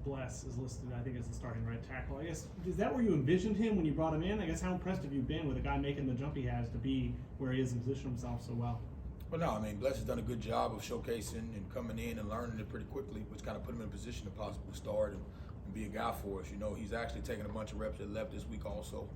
Bless is listed, I think, as the starting right tackle. I guess, is that where you envisioned him when you brought him in? I guess, how impressed have you been with a guy making the jump he has to be where he is and position himself so well? Well, no, I mean, Bless has done a good job of showcasing and coming in and learning it pretty quickly, which kind of put him in a position to possibly start and be a guy for us. You know, he's actually taken a bunch of reps that left this week also.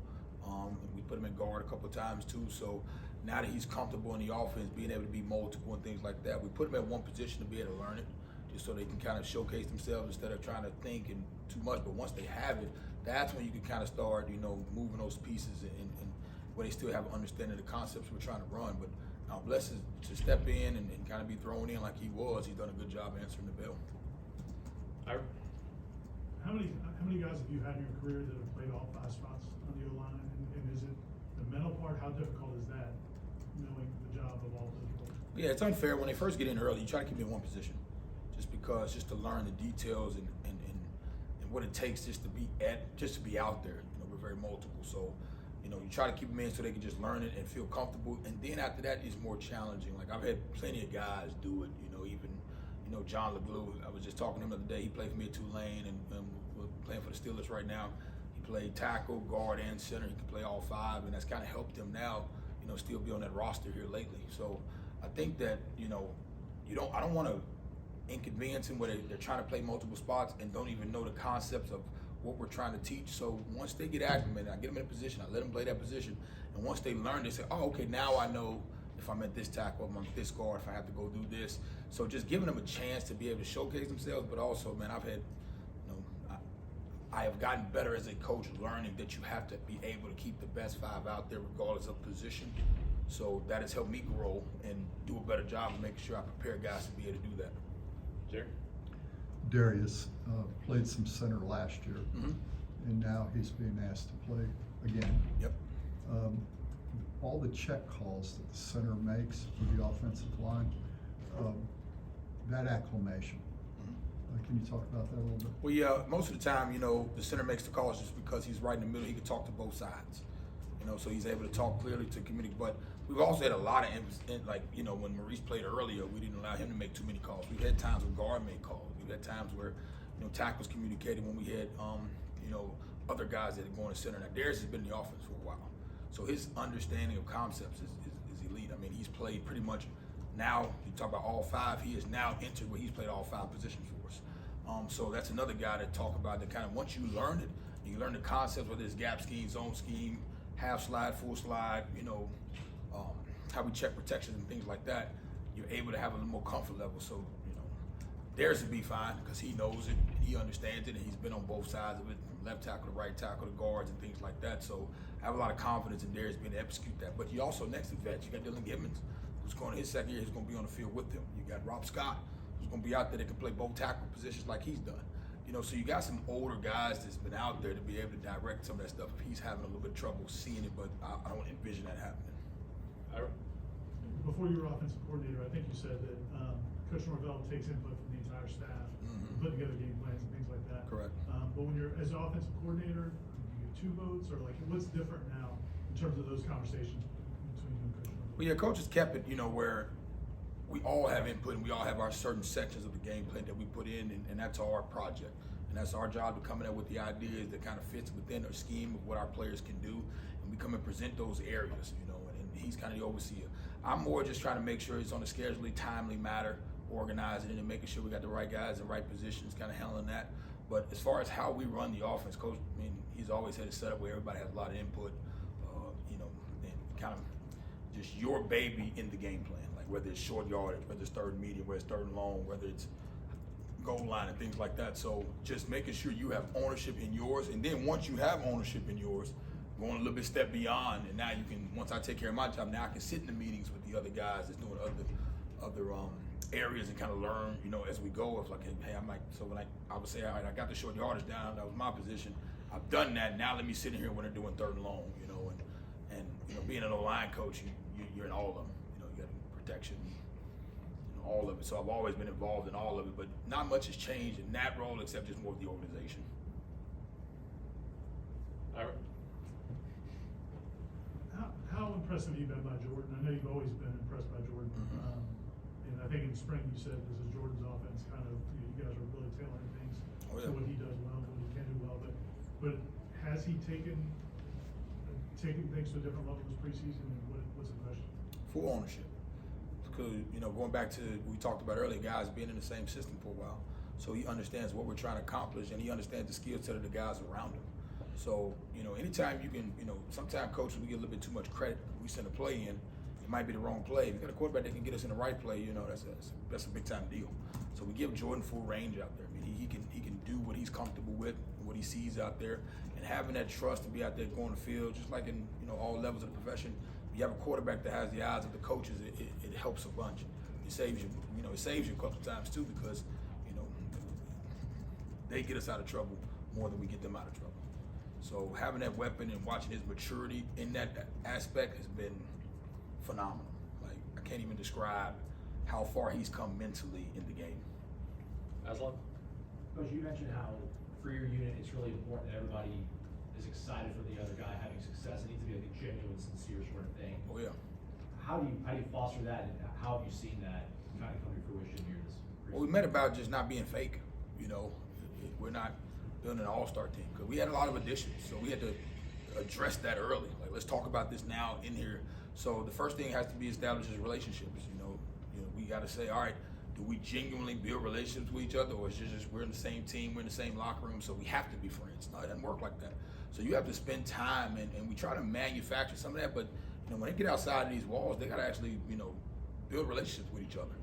We put him in guard a couple of times too, so now that he's comfortable in the offense, being able to be multiple and things like that, we put him at one position to be able to learn it, just so they can kind of showcase themselves instead of trying to think and too much. But once they have it, that's when you can kind of start, you know, moving those pieces and where they still have an understanding of the concepts we're trying to run. But now Bless is to step in and kind of be thrown in like he was. He's done a good job answering the bell. How many guys have you had in your career that have played all 5 spots on the O-line? And is it the mental part? How difficult is that, knowing the job of all those roles? Yeah, it's unfair. When they first get in early, you try to keep them in one position, just to learn the details and what it takes just to be out there. You know, we're very multiple, so you know, you try to keep them in so they can just learn it and feel comfortable. And then after that, it's more challenging. Like, I've had plenty of guys do it. You know, even John LeGlue. I was just talking to him the other day. He played for me at Tulane and we're playing for the Steelers right now. He played tackle, guard, and center. He can play all 5, and that's kind of helped him now. You know, still be on that roster here lately. So I think that I don't want to inconvenience them where they're trying to play multiple spots and don't even know the concepts of what we're trying to teach. So once they get acclimated, I get them in a position, I let them play that position, and once they learn, they say, oh, okay, now I know if I'm at this tackle, if I'm at this guard, if I have to go do this. So just giving them a chance to be able to showcase themselves, but also, man, I have gotten better as a coach learning that you have to be able to keep the best 5 out there regardless of position. So that has helped me grow and do a better job of making sure I prepare guys to be able to do that. Jerry? Darius played some center last year, and now he's being asked to play again. Yep. All the check calls that the center makes for the offensive line, that acclimation. Can you talk about that a little bit? Well, yeah, most of the time, you know, the center makes the calls just because he's right in the middle. He can talk to both sides, you know, so he's able to talk clearly to community. But we've also had a lot of emphasis, like, you know, when Maurice played earlier, we didn't allow him to make too many calls. We've had times where guard made calls. We've had times where, you know, tackles communicated when we had, you know, other guys that are going to center. Now, Darius has been in the offense for a while, so his understanding of concepts is elite. I mean, he's played pretty much now, you talk about all 5, he has now entered where he's played all 5 positions for us. So that's another guy to talk about that kind of, once you learn it, you learn the concepts, whether it's gap scheme, zone scheme, half slide, full slide, you know, how we check protections and things like that, you're able to have a little more comfort level. So, you know, Darius would be fine because he knows it, and he understands it, and he's been on both sides of it, from left tackle to right tackle to guards and things like that. So I have a lot of confidence in Darius being able to execute that. But you also, next to vets, you got Dylan Gibbons, who's going to his second year, he's going to be on the field with him. You got Rob Scott, who's going to be out there that can play both tackle positions like he's done. You know, so you got some older guys that's been out there to be able to direct some of that stuff if he's having a little bit of trouble seeing it, but I don't envision that happening. Before you were offensive coordinator, I think you said that Coach Norvell takes input from the entire staff, put together game plans and things like that. Correct. But when you're as an offensive coordinator, do you get 2 votes, or like what's different now in terms of those conversations between you and Coach Norvell? Well, yeah, Coach has kept it, you know, where we all have input and we all have our certain sections of the game plan that we put in, and that's our project. And that's our job to come in there with the ideas that kind of fits within our scheme of what our players can do. And we come and present those areas, you know, and he's kind of the overseer. I'm more just trying to make sure it's on a schedulely timely matter, organizing it and making sure we got the right guys in the right positions, kind of handling that. But as far as how we run the offense, Coach, I mean, he's always had it set up where everybody has a lot of input, you know, and kind of just your baby in the game plan. Whether it's short yardage, whether it's 3rd and medium, whether it's 3rd and long, whether it's goal line and things like that. So just making sure you have ownership in yours, and then once you have ownership in yours, going a little bit step beyond, and now you can, once I take care of my job, now I can sit in the meetings with the other guys that's doing other areas and kind of learn, you know, as we go. Of like, hey, I might, so when I would say, all right, I got the short yardage down, that was my position. I've done that. Now let me sit in here when they're doing 3rd and long, you know, and you know, being an O-line coach, you're in all of them. Protection, you know, all of it. So I've always been involved in all of it, but not much has changed in that role except just more of the organization. How impressive have you been by Jordan? I know you've always been impressed by Jordan. And I think in spring you said this is Jordan's offense, kind of, you guys are really tailoring things to what he does. But has he taken things to a different level this preseason, and what's the question? Full ownership. Because, going back to what we talked about earlier, guys being in the same system for a while. So he understands what we're trying to accomplish, and he understands the skill set of the guys around him. So, anytime you can, sometimes coaches, we get a little bit too much credit. We send a play in, it might be the wrong play. If you got a quarterback that can get us in the right play, that's a big time deal. So we give Jordan full range out there. I mean, he can do what he's comfortable with, what he sees out there, and having that trust to be out there going the field, just like in all levels of the profession. You have a quarterback that has the eyes of the coaches. It helps a bunch. It saves you. It saves you a couple of times too, because they get us out of trouble more than we get them out of trouble. So having that weapon and watching his maturity in that aspect has been phenomenal. Like, I can't even describe how far he's come mentally in the game. Aslan? Coach, you mentioned how for your unit it's really important that everybody is excited for the other guy having success. It needs to be like a genuine, sincere sort of thing. Oh yeah. How do you foster that, and how have you seen that kind of come to fruition here this preseason? Well, we met about just not being fake. We're not building an all-star team because we had a lot of additions, so we had to address that early. Like, let's talk about this now in here. So the first thing has to be established is relationships. We got to say, all right, do we genuinely build relationships with each other, or is it just we're in the same team, we're in the same locker room, so we have to be friends? No, it doesn't work like that. So you have to spend time, and we try to manufacture some of that, but when they get outside of these walls, they got to actually, build relationships with each other.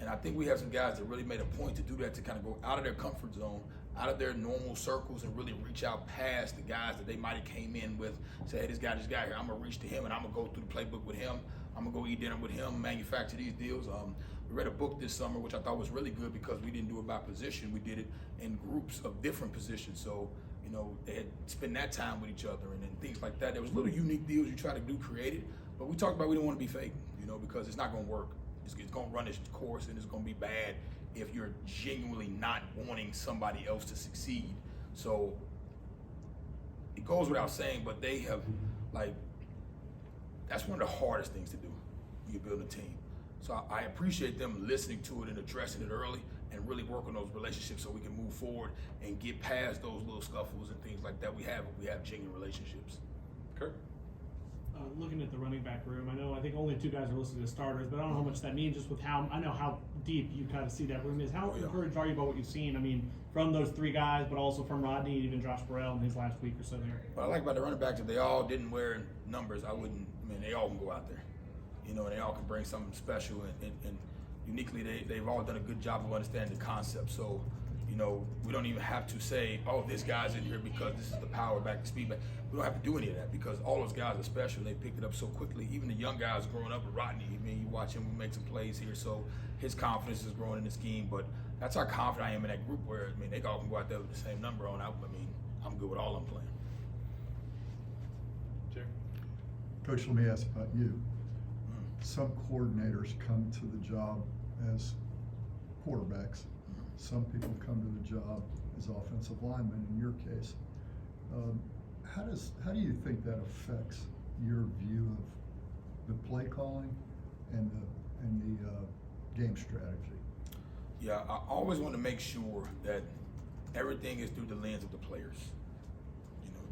And I think we have some guys that really made a point to do that, to kind of go out of their comfort zone, out of their normal circles, and really reach out past the guys that they might have came in with, say, hey, this guy just got here, I'm gonna reach to him and I'm gonna go through the playbook with him, I'm gonna go eat dinner with him, manufacture these deals. We read a book this summer, which I thought was really good because we didn't do it by position, we did it in groups of different positions. So, they had spend that time with each other and things like that. There was little unique deals you try to do creative, but we talked about we didn't want to be fake, because it's not gonna work. It's gonna run its course, and it's gonna be bad if you're genuinely not wanting somebody else to succeed. So it goes without saying, but they have, that's one of the hardest things to do when you're building a team. So I appreciate them listening to it and addressing it early and really work on those relationships so we can move forward and get past those little scuffles and things like that we have genuine relationships. Kurt? Looking at the running back room, I think only 2 guys are listed as starters, but I don't know how much that means just with I know how deep you kind of see that room is. How encouraged are you about what you've seen? From those 3 guys, but also from Rodney and even Josh Burrell in his last week or so there. What I like about the running backs, if they all didn't wear numbers, they all can go out there. And they all can bring something special, and uniquely they've all done a good job of understanding the concept. So, we don't even have to say, oh, this guy's in here because this is the power back, the speed back. We don't have to do any of that because all those guys are special. They picked it up so quickly. Even the young guys growing up with Rodney, you watch him make some plays here, so his confidence is growing in the scheme. But that's how confident I am in that group where, they all can go out there with the same number on out. I'm good with all of them playing. Jerry? Coach, let me ask about you. Some coordinators come to the job as quarterbacks. Some people come to the job as offensive linemen. In your case, how do you think that affects your view of the play calling and the game strategy? Yeah, I always want to make sure that everything is through the lens of the players.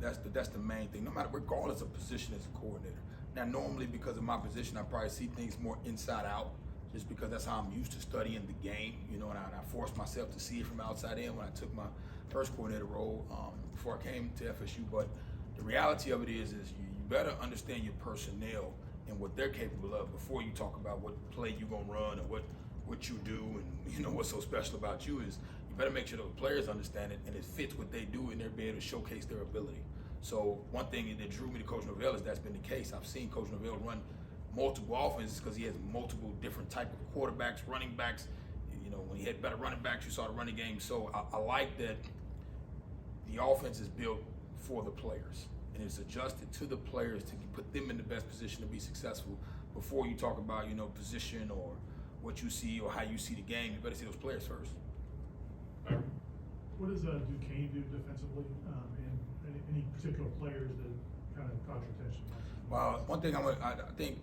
That's the main thing. No matter, regardless of position as a coordinator. Now, normally because of my position, I probably see things more inside out, just because that's how I'm used to studying the game, and I forced myself to see it from outside in when I took my first coordinator role before I came to FSU. But the reality of it is you better understand your personnel and what they're capable of before you talk about what play you're gonna run or what you do, and what's so special about you is you better make sure those players understand it and it fits what they do and they're able to showcase their ability. So one thing that drew me to Coach Norvell is that's been the case. I've seen Coach Norvell run multiple offenses because he has multiple different type of quarterbacks, running backs. When he had better running backs, you saw the running game. So I like that the offense is built for the players and it's adjusted to the players to put them in the best position to be successful. Before you talk about position or what you see or how you see the game, you better see those players first. What does Duquesne do defensively, and any particular players that kind of caught your attention? Well, one thing I think,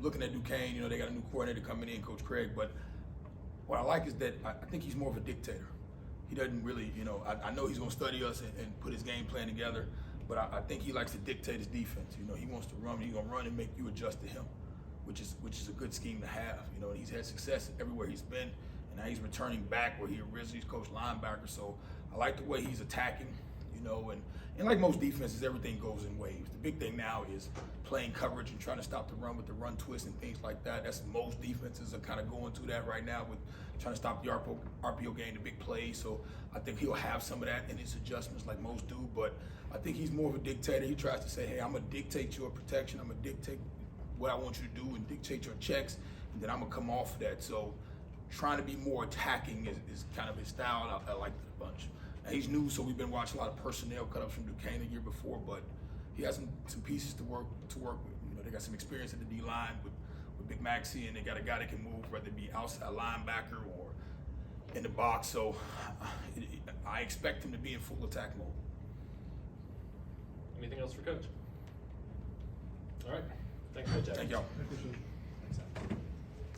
looking at Duquesne, they got a new coordinator coming in, Coach Craig, but what I like is that I think he's more of a dictator. he doesn't really, you know, I know he's going to study us and put his game plan together, but I think he likes to dictate his defense. You know, he wants to run, he's going to run and make you adjust to him, which is a good scheme to have. You know, and he's had success everywhere he's been, and now he's returning back where he originally coached linebacker. So I like the way he's attacking, you know, and like most defenses, everything goes in waves. The big thing now is playing coverage and trying to stop the run with the run twist and things like that. That's most defenses are kind of going through that right now with trying to stop the RPO game, the big plays. So I think he'll have some of that in his adjustments like most do, but I think he's more of a dictator. He tries to say, hey, I'm going to dictate your protection. I'm going to dictate what I want you to do and dictate your checks, and then I'm going to come off of that. So trying to be more attacking is kind of his style. I like that a bunch. And he's new, so we've been watching a lot of personnel cut ups from Duquesne the year before, but he has some pieces to work with. You know, they got some experience at the D line with Big Maxie, and they got a guy that can move, whether it be outside linebacker or in the box. So I expect him to be in full attack mode. Anything else for Coach? All right. Thanks, Coach. Thank y'all. I appreciate it.